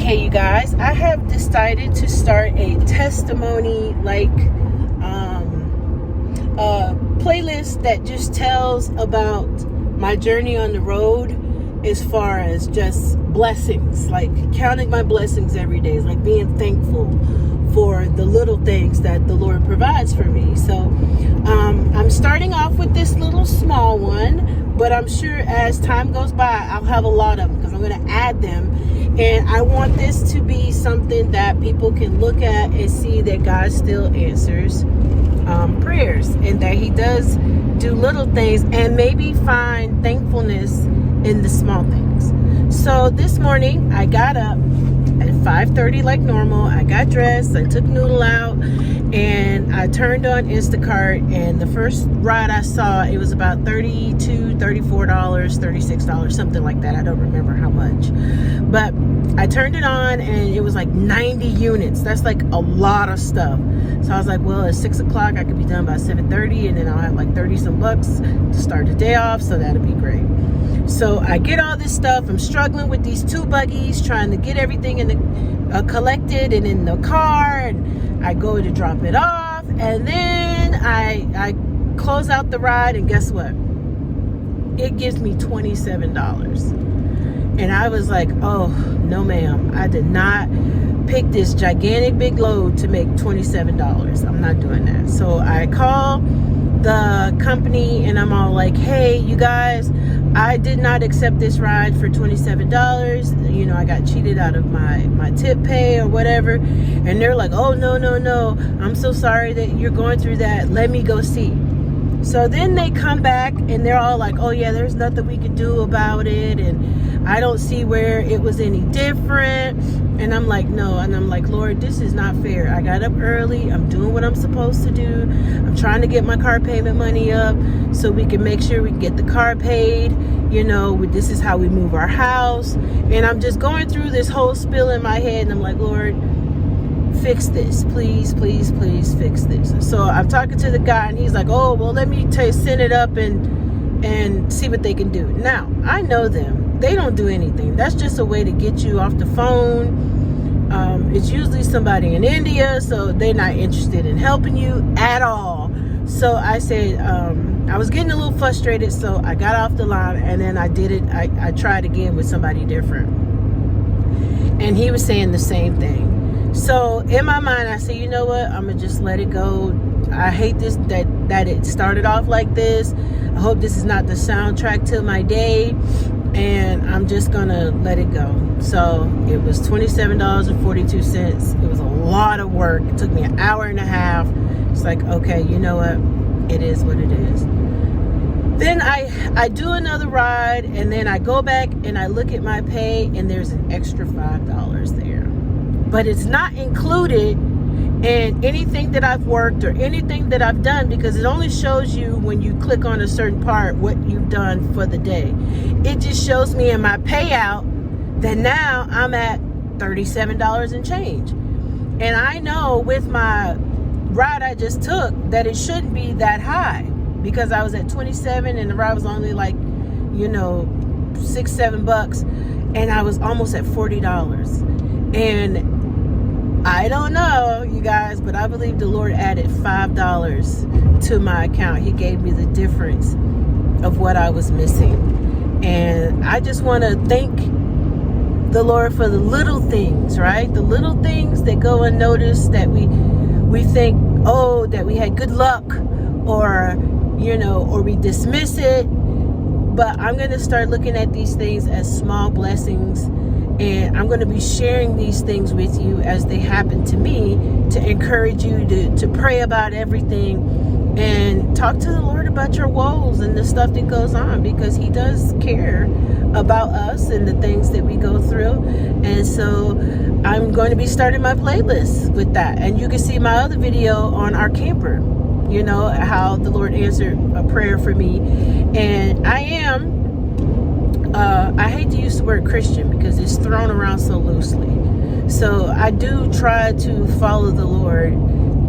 Okay, you guys, I have decided to start a testimony playlist that just tells about my journey on the road as far as just blessings, like counting my blessings every day, like being thankful for the little things that the Lord provides for me. So I'm starting off with this little small one, but I'm sure as time goes by, I'll have a lot of them because I'm going to add them. And I want this to be something that people can look at and see that God still answers prayers, and that He does do little things, and maybe find thankfulness in the small things. So this morning I got up at 5:30 like normal. I got dressed, I took Noodle out, and I turned on Instacart, and the first ride I saw, it was about $32, $34, $36, something like that. I don't remember how much, but I turned it on and it was like 90 units. That's like a lot of stuff. So I was like, well, at 6 o'clock I could be done by 7:30, and then I'll have like 30 some bucks to start the day off, so that'll be great. So I get all this stuff. I'm struggling with these two buggies, trying to get everything in the collected and in the car, and I go to drop it off, and then I close out the ride, and guess what? It gives me $27. And I was like, oh, no ma'am, I did not pick this gigantic big load to make $27. I'm not doing that. So I call the company and I'm all like, hey, you guys, I did not accept this ride for $27. You know, I got cheated out of my tip pay or whatever. And they're like, oh, no, I'm so sorry that you're going through that. Let me go see. So then they come back and they're all like, oh yeah, there's nothing we can do about it, and I don't see where it was any different. And I'm like, no. And I'm like, Lord, this is not fair. I got up early. I'm doing what I'm supposed to do. I'm trying to get my car payment money up so we can make sure we can get the car paid. You know, this is how we move our house. And I'm just going through this whole spiel in my head, and I'm like, Lord, fix this, please fix this. And so I'm talking to the guy, and he's like, oh, well, let me send it up and see what they can do. Now, I know them. They don't do anything. That's just a way to get you off the phone. It's usually somebody in India, so they're not interested in helping you at all. So I said, I was getting a little frustrated, so I got off the line, and then I did it. I tried again with somebody different, and he was saying the same thing. So in my mind, I say, you know what? I'm going to just let it go. I hate this, that it started off like this. I hope this is not the soundtrack to my day. And I'm just going to let it go. So it was $27.42. It was a lot of work. It took me an hour and a half. It's like, okay, you know what? It is what it is. Then I do another ride, and then I go back and I look at my pay, and there's an extra $5 there. But it's not included in anything that I've worked or anything that I've done, because it only shows you when you click on a certain part what you've done for the day. It just shows me in my payout that now I'm at $37 and change. And I know with my ride I just took that it shouldn't be that high, because I was at 27 and the ride was only like, you know, $6-7, and I was almost at $40. And I don't know, you guys, but I believe the Lord added $5 to my account. He gave me the difference of what I was missing. And I just want to thank the Lord for the little things, right? The little things that go unnoticed, that we think, oh, that we had good luck, or, you know, or we dismiss it. But I'm going to start looking at these things as small blessings. And I'm going to be sharing these things with you as they happen to me, to encourage you to pray about everything and talk to the Lord about your woes and the stuff that goes on, because He does care about us and the things that we go through. And so I'm going to be starting my playlist with that. And you can see my other video on our camper, you know, how the Lord answered a prayer for me. And I hate to use the word Christian because it's thrown around so loosely. So I do try to follow the Lord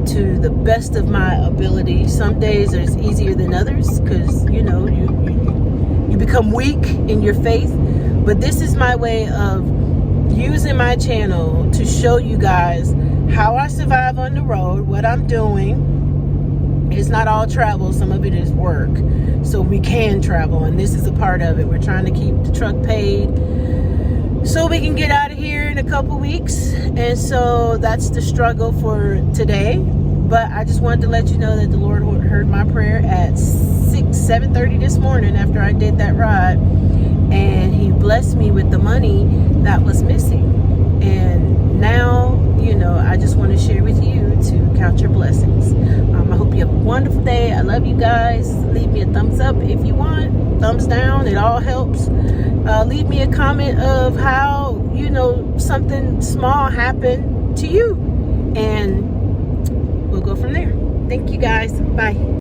to the best of my ability. Some days it's easier than others because, you know, you become weak in your faith. But this is my way of, using my channel to show you guys how I survive on the road, what I'm doing. It's not all travel, some of it is work. So we can travel, and this is a part of it. We're trying to keep the truck paid so we can get out of here in a couple weeks. And so that's the struggle for today. But I just wanted to let you know that the Lord heard my prayer at 7:30 this morning after I did that ride. And he blessed me with the money that was missing. And now, I just want to share with you to count your blessings. I hope you have a wonderful day. I love you guys. Leave me a thumbs up if you want. Thumbs down. It all helps. Leave me a comment of how, something small happened to you. And we'll go from there. Thank you guys. Bye.